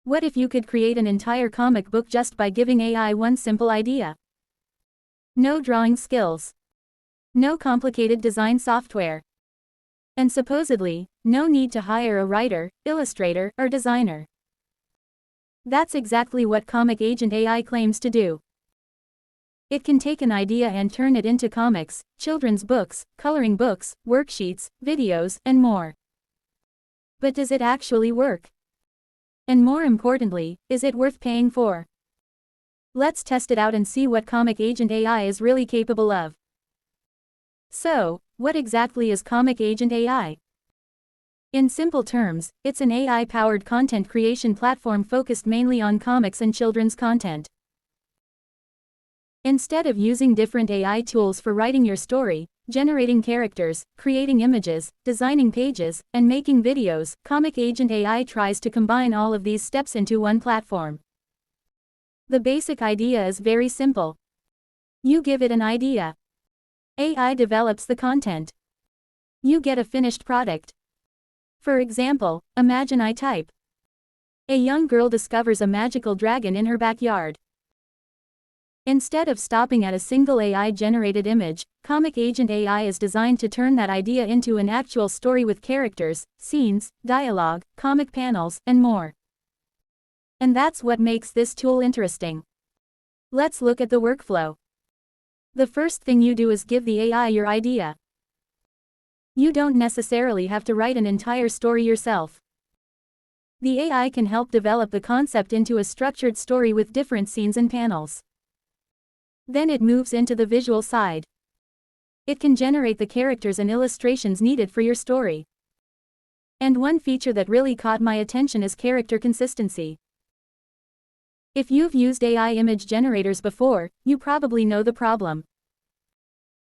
What if you could create an entire comic book just by giving AI one simple idea? No drawing skills. No complicated design software. And supposedly, no need to hire a writer, illustrator, or designer. That's exactly what ComicAgent AI claims to do. It can take an idea and turn it into comics, children's books, coloring books, worksheets, videos, and more. But does it actually work? And more importantly, is it worth paying for? Let's test it out and see what ComicAgent AI is really capable of. So, what exactly is ComicAgent AI? In simple terms, it's an AI-powered content creation platform focused mainly on comics and children's content. Instead of using different AI tools for writing your story, generating characters, creating images, designing pages, and making videos, ComicAgent AI tries to combine all of these steps into one platform. The basic idea is very simple. You give it an idea. AI develops the content. You get a finished product. For example, imagine I type. A young girl discovers a magical dragon in her backyard. Instead of stopping at a single AI-generated image, ComicAgent AI is designed to turn that idea into an actual story with characters, scenes, dialogue, comic panels, and more. And that's what makes this tool interesting. Let's look at the workflow. The first thing you do is give the AI your idea. You don't necessarily have to write an entire story yourself. The AI can help develop the concept into a structured story with different scenes and panels. Then it moves into the visual side. It can generate the characters and illustrations needed for your story. And one feature that really caught my attention is character consistency. If you've used AI image generators before, you probably know the problem.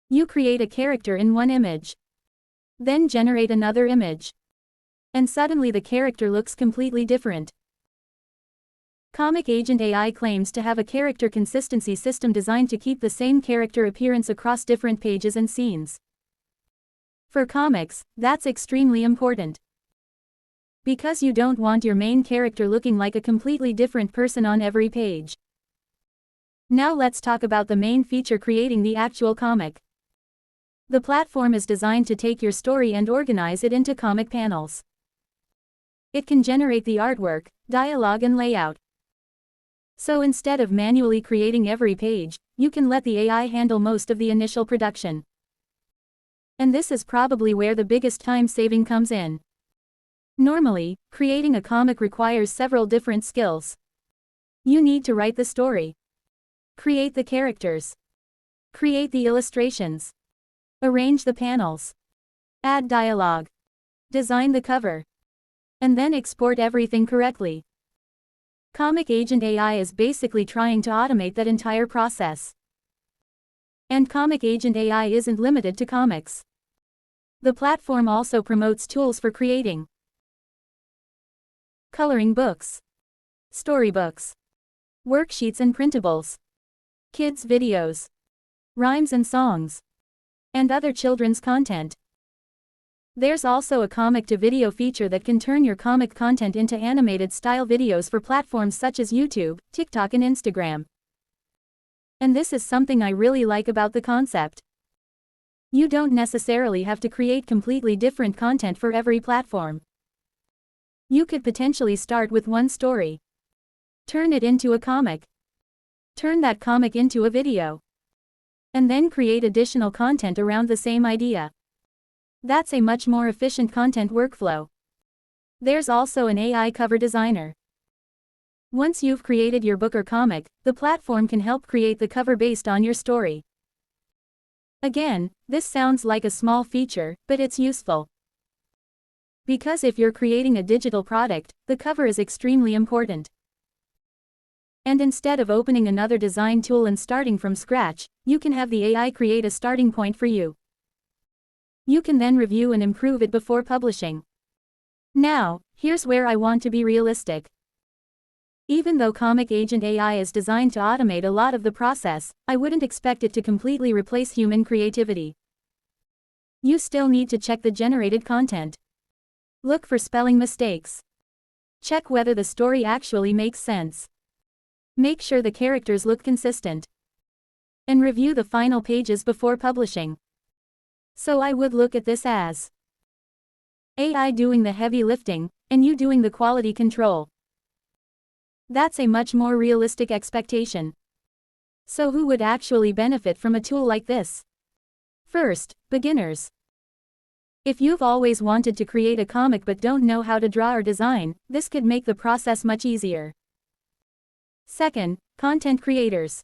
You create a character in one image. Then generate another image. And suddenly the character looks completely different. ComicAgent AI claims to have a character consistency system designed to keep the same character appearance across different pages and scenes. For comics, that's extremely important. Because you don't want your main character looking like a completely different person on every page. Now let's talk about the main feature: creating the actual comic. The platform is designed to take your story and organize it into comic panels. It can generate the artwork, dialogue, and layout. So instead of manually creating every page, you can let the AI handle most of the initial production. And this is probably where the biggest time saving comes in. Normally, creating a comic requires several different skills. You need to write the story, create the characters, create the illustrations, arrange the panels, add dialogue, design the cover, and then export everything correctly. ComicAgent AI is basically trying to automate that entire process. And ComicAgent AI isn't limited to comics. The platform also promotes tools for creating coloring books, storybooks, worksheets and printables, kids' videos, rhymes and songs, and other children's content. There's also a comic-to-video feature that can turn your comic content into animated-style videos for platforms such as YouTube, TikTok, and Instagram. And this is something I really like about the concept. You don't necessarily have to create completely different content for every platform. You could potentially start with one story, turn it into a comic, turn that comic into a video, and then create additional content around the same idea. That's a much more efficient content workflow. There's also an AI cover designer. Once you've created your book or comic, the platform can help create the cover based on your story. Again, this sounds like a small feature, but it's useful. Because if you're creating a digital product, the cover is extremely important. And instead of opening another design tool and starting from scratch, you can have the AI create a starting point for you. You can then review and improve it before publishing. Now, here's where I want to be realistic. Even though ComicAgent AI is designed to automate a lot of the process, I wouldn't expect it to completely replace human creativity. You still need to check the generated content. Look for spelling mistakes. Check whether the story actually makes sense. Make sure the characters look consistent. And review the final pages before publishing. So I would look at this as AI doing the heavy lifting, and you doing the quality control. That's a much more realistic expectation. So who would actually benefit from a tool like this? First, beginners. If you've always wanted to create a comic but don't know how to draw or design, this could make the process much easier. Second, content creators.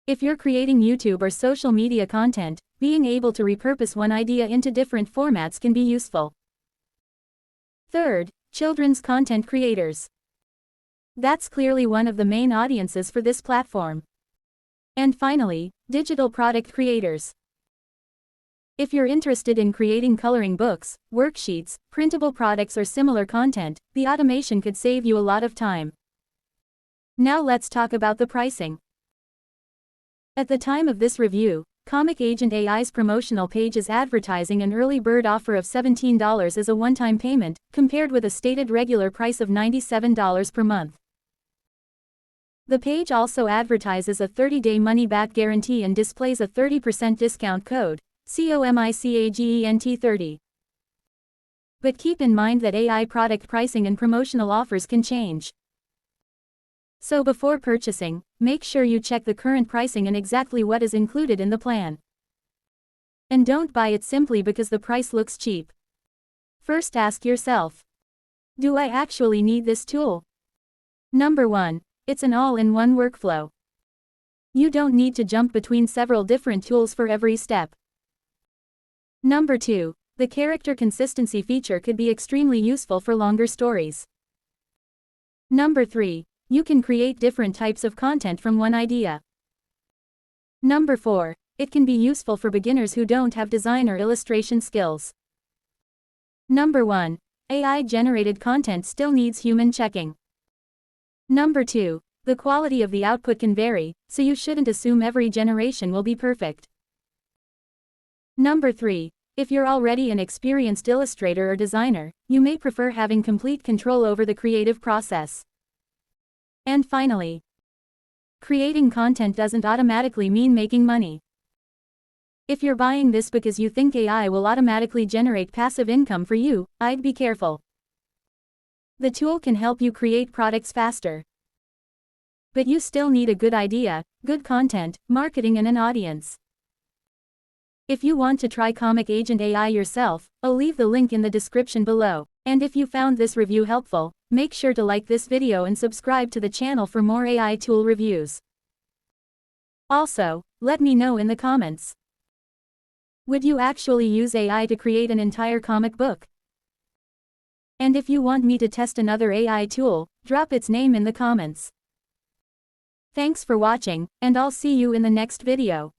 If you're creating YouTube or social media content, being able to repurpose one idea into different formats can be useful. Third, children's content creators. That's clearly one of the main audiences for this platform. And finally, digital product creators. If you're interested in creating coloring books, worksheets, printable products or similar content, the automation could save you a lot of time. Now let's talk about the pricing. At the time of this review, ComicAgent AI's promotional page is advertising an early bird offer of $17 as a one-time payment, compared with a stated regular price of $97 per month. The page also advertises a 30-day money-back guarantee and displays a 30% discount code, COMICAGENT30. But keep in mind that AI product pricing and promotional offers can change. So before purchasing, make sure you check the current pricing and exactly what is included in the plan. And don't buy it simply because the price looks cheap. First ask yourself, do I actually need this tool? Number 1. It's an all-in-one workflow. You don't need to jump between several different tools for every step. Number 2. The character consistency feature could be extremely useful for longer stories. Number 3. You can create different types of content from one idea. Number 4. It can be useful for beginners who don't have design or illustration skills. Number 1. AI-generated content still needs human checking. Number 2. The quality of the output can vary, so you shouldn't assume every generation will be perfect. Number 3. If you're already an experienced illustrator or designer, you may prefer having complete control over the creative process. And finally, creating content doesn't automatically mean making money. If you're buying this because you think AI will automatically generate passive income for you, I'd be careful. The tool can help you create products faster. But you still need a good idea, good content, marketing and an audience. If you want to try ComicAgent AI yourself, I'll leave the link in the description below. And if you found this review helpful, make sure to like this video and subscribe to the channel for more AI tool reviews. Also, let me know in the comments. Would you actually use AI to create an entire comic book? And if you want me to test another AI tool, drop its name in the comments. Thanks for watching, and I'll see you in the next video.